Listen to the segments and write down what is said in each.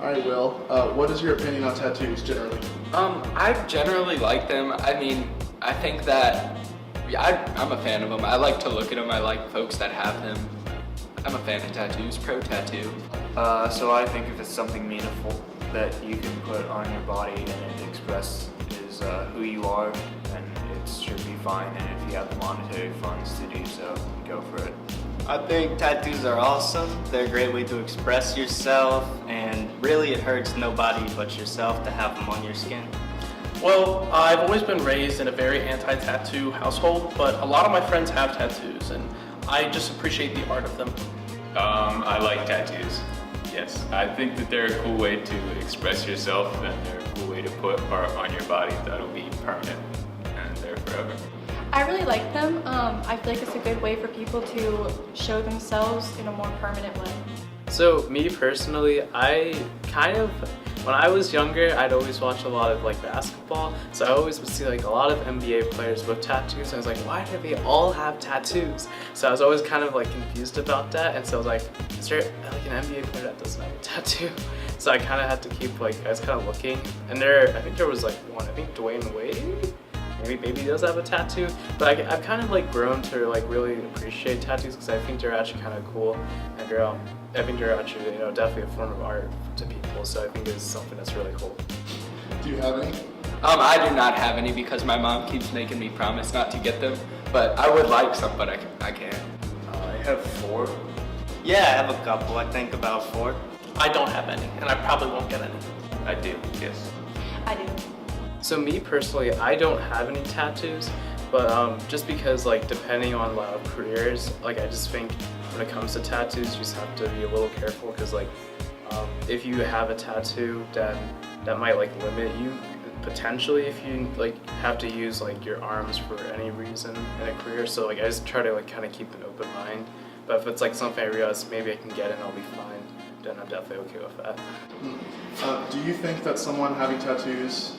All right, Will. What is your opinion on tattoos generally? I generally like them. I mean, I think that I'm a fan of them. I like to look at them. I like folks that have them. I'm a fan of tattoos, pro tattoo. So I think if it's something meaningful that you can put on your body and it expresses who you are, then it should be fine. And if you have the monetary funds to do so, go for it. I think tattoos are awesome. They're a great way to express yourself, and really it hurts nobody but yourself to have them on your skin. Well, I've always been raised in a very anti-tattoo household, but a lot of my friends have tattoos, and I just appreciate the art of them. I like tattoos. Yes, I think that they're a cool way to express yourself, and they're a cool way to put art on your body that'll be permanent and there forever. I really like them. I feel like it's a good way for people to show themselves in a more permanent way. So me personally, when I was younger, I'd always watch a lot of like basketball. So I always would see like a lot of NBA players with tattoos. And I was like, why do they all have tattoos? So I was always kind of like confused about that. And so I was like, is there like an NBA player that doesn't have a tattoo? So I kind of had to keep like, I was kind of looking. And I think there was like one, I think Dwayne Wade. Maybe he does have a tattoo, but I've kind of like grown to like really appreciate tattoos because I think they're actually kind of cool, and I think they're actually definitely a form of art to people. So I think it's something that's really cool. Do you have any? I do not have any because my mom keeps making me promise not to get them. But I would like some, but I can't. I have 4. Yeah, I have a couple. I think about 4. I don't have any, and I probably won't get any. I do, yes. I do. So me personally, I don't have any tattoos, but just because like depending on a lot of careers, like I just think when it comes to tattoos, you just have to be a little careful because like if you have a tattoo, then that might like limit you potentially if you like have to use like your arms for any reason in a career. So like I just try to like kind of keep an open mind. But if it's like something I realize maybe I can get and I'll be fine, then I'm definitely okay with that. Do you think that someone having tattoos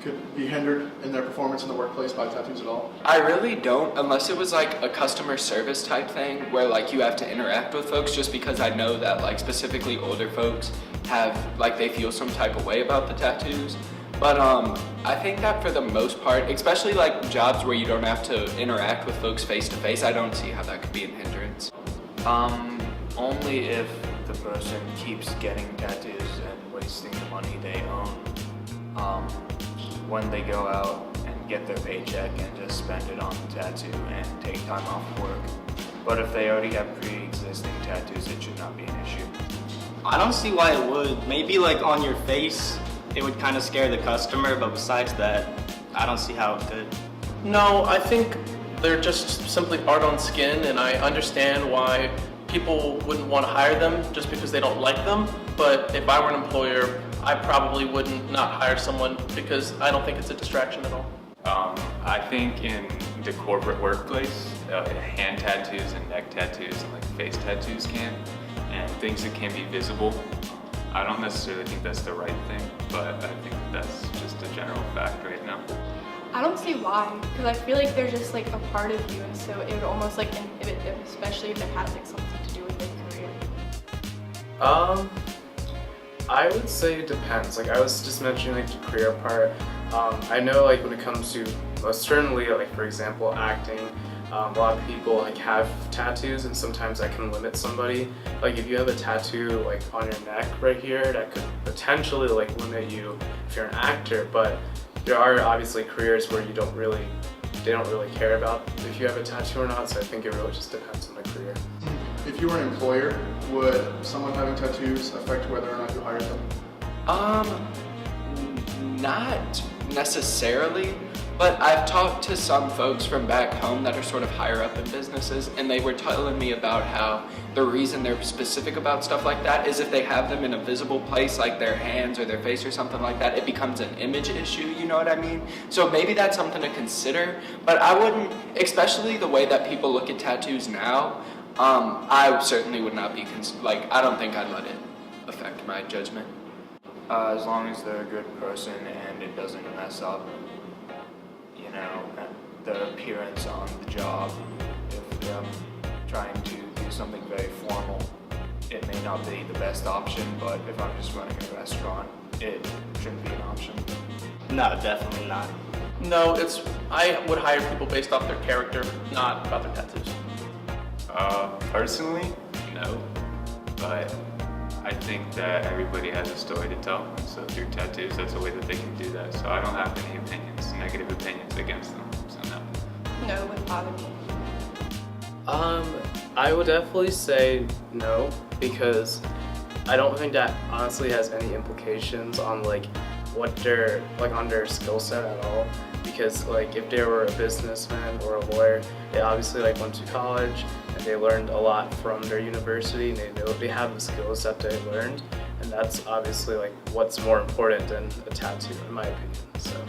could be hindered in their performance in the workplace by tattoos at all? I really don't, unless it was like a customer service type thing where like you have to interact with folks, just because I know that like specifically older folks have like they feel some type of way about the tattoos. But I think that for the most part, especially like jobs where you don't have to interact with folks face to face, I don't see how that could be a hindrance. Only if the person keeps getting tattoos and wasting the money they own. When they go out and get their paycheck and just spend it on the tattoo and take time off work. But if they already have pre-existing tattoos, it should not be an issue. I don't see why it would. Maybe like on your face, it would kind of scare the customer, but besides that, I don't see how it could. No, I think they're just simply art on skin, and I understand why people wouldn't want to hire them just because they don't like them. But if I were an employer, I probably wouldn't not hire someone because I don't think it's a distraction at all. I think in the corporate workplace, hand tattoos and neck tattoos and like face tattoos and things that can be visible. I don't necessarily think that's the right thing, but I think that's just a general fact right now. I don't see why, because I feel like they're just like a part of you, and so it would almost like inhibit them, especially if it has like something to do with their career. I would say it depends. Like I was just mentioning like the career part. I know like when it comes to certainly like for example acting, a lot of people like have tattoos and sometimes that can limit somebody. Like if you have a tattoo like on your neck right here, that could potentially like limit you if you're an actor. But there are obviously careers where they don't really care about if you have a tattoo or not. So I think it really just depends on the career. If you were an employer, would someone having tattoos affect whether or not you hired them? Not necessarily, but I've talked to some folks from back home that are sort of higher up in businesses, and they were telling me about how the reason they're specific about stuff like that is if they have them in a visible place like their hands or their face or something like that, it becomes an image issue, you know what I mean? So maybe that's something to consider, but I wouldn't, especially the way that people look at tattoos now, I certainly would not be, I don't think I'd let it affect my judgment. As long as they're a good person and it doesn't mess up, the appearance on the job. If they're trying to do something very formal, it may not be the best option, but if I'm just running a restaurant, it shouldn't be an option. No, definitely not. No, I would hire people based off their character, not about their tattoos. Personally, no. But I think that everybody has a story to tell. So through tattoos, that's a way that they can do that. So I don't have any negative opinions against them. So no. No, it wouldn't bother me. I would definitely say no, because I don't think that honestly has any implications on like what they're like on their skill set at all. Because like if they were a businessman or a lawyer, they obviously like went to college and they learned a lot from their university and they know they have the skills that they learned, and that's obviously like what's more important than a tattoo in my opinion. So